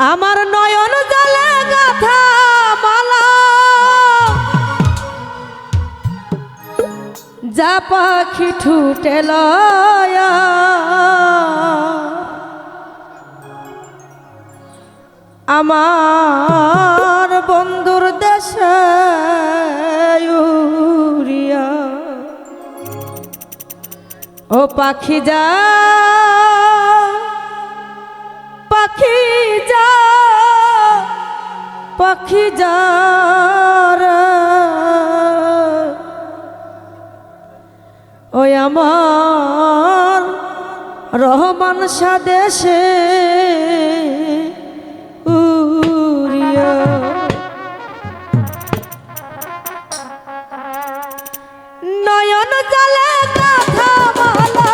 আমার নয়ন জলে গাথা মালা যা পাখি ঠুটে লয়া আমার বন্ধুর দেশে উড়িয়া ও পাখি যা পাখি যা পাখি যা রে ওই আমার রহমান স্বদেশে উড়িয়া নয়ন জলে গাথা মালা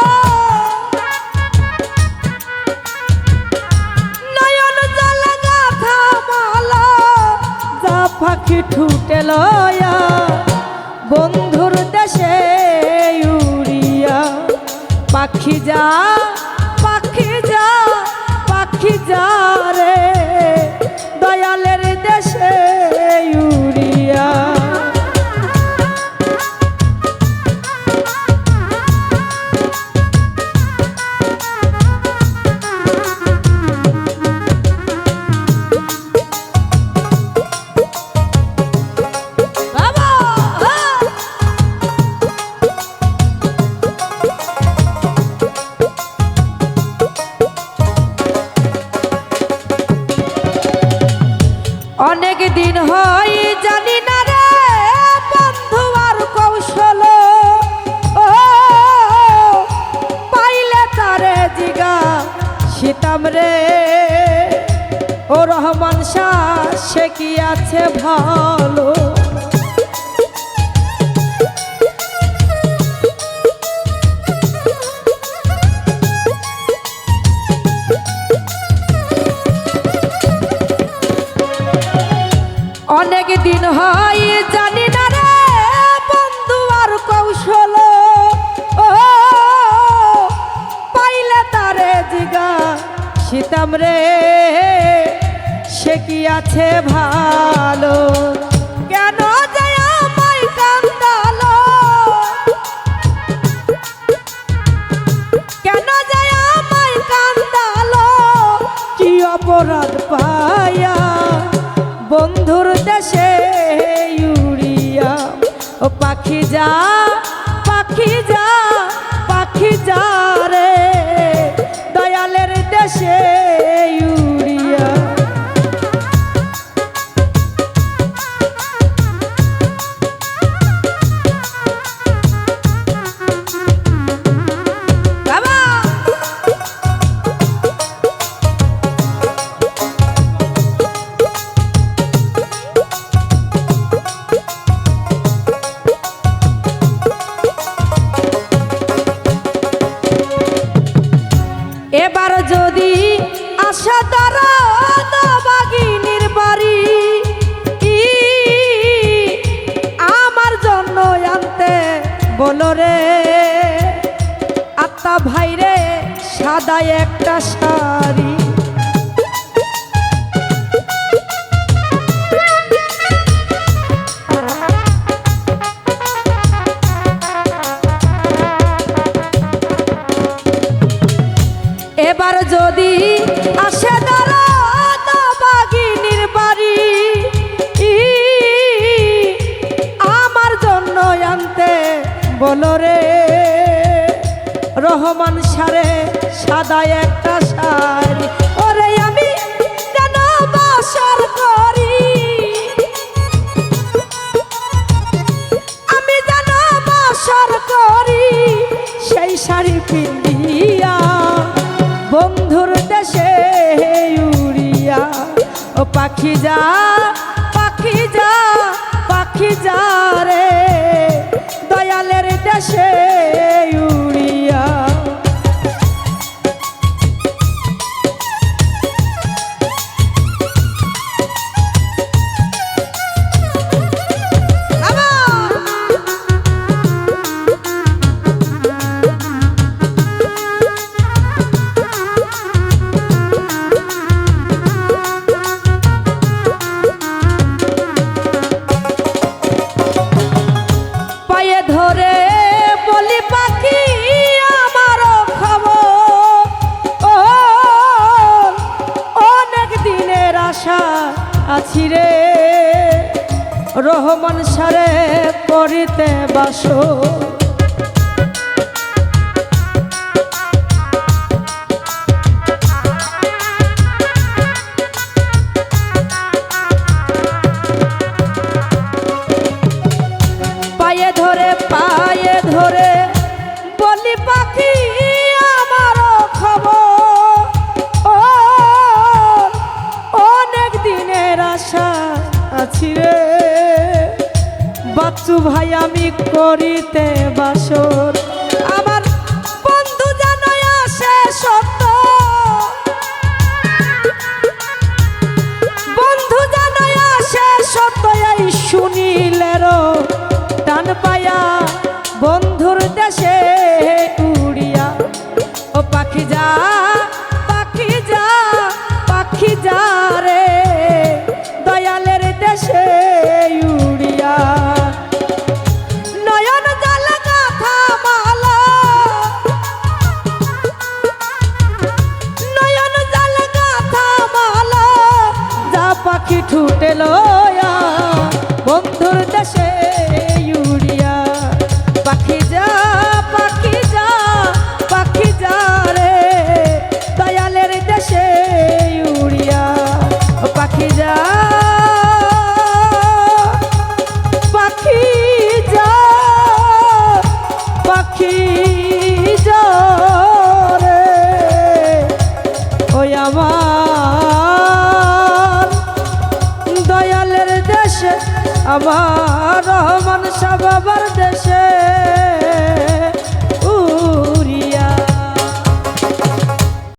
নয়ন জলে গাথা মালা যা পাখি ঠুটে লয়া বন্ধুর দেশে উড়িয়া পাখি যা পাখি যা পাখি যা রে দয়ালের দেশে উড়িয়া অনেক দিন হয় জানি না রে বন্ধু আর কৌশল ও পাইলে তারে জিগা সীতাম রে ও রহমান শাহ সে কি আছে ভালো অনেক দিন হয় জানি না রে বন্ধু আর কৌশল ও পাইলে তারে জিগা সীতাম রে সে কি আছে ভালো কেন যায় আমায় কান্দালো কেন যায় আমায় কান্দালো কি অপরাধ পায়া বন্ধুর দেশে উড়িয়া ও পাখি যা পাখি যা পাখি যা রে দয়ালের দেশে উড়িয়া এবার যদি আশা তারা বাগিনীর বাড়ি আমার জন্য আনতে বলো রে আত্মা ভাইরে সাদা একটা শাড়ি এবার যদি আসে দাঁড়া বাগিনীর বাড়ি আমার জন্য আনতে বলো রে রহমান সারে সাদা একটা শাড়ি ওরে আমি কেন বাসর করি আমি যেন বাসর করি সেই শাড়ি পিন্দিয়া বন্ধুর দেশে উড়িয়া ও পাখি যা পাখি যা পাখি যা রে দয়ালের দেশে উড়িয়া রহমান সারে করিতে বাসো পায়ে ধরে বলি পাখি আমারও খবর ও অনেক দিনের আশা আছি রে বাচ্চু ভাই আমি করিতে বাসর আমার বন্ধু জানো আসে সত্য বন্ধু জানো আসে সত্য এই শুনিলেরও টান পায়া বন্ধুর দেশে উড়িয়া ও পাখি যা পাখি যা পাখি যা রে দয়ালের দেশে উড়িয়া নয়ন জল গাথা মালা নয়ন জল গাথা মালা যা পাখি ঠুটে লয়া বন্ধুর দেশে উড়িয়া পাখি যা পাখি যা পাখি যা রে দয়ালের দেশে উড়িয়া পাখি যা পাখি যা পাখি যা রে ওই আমার দয়ালের দেশে আমার রহমান শাহ বাবার দেশে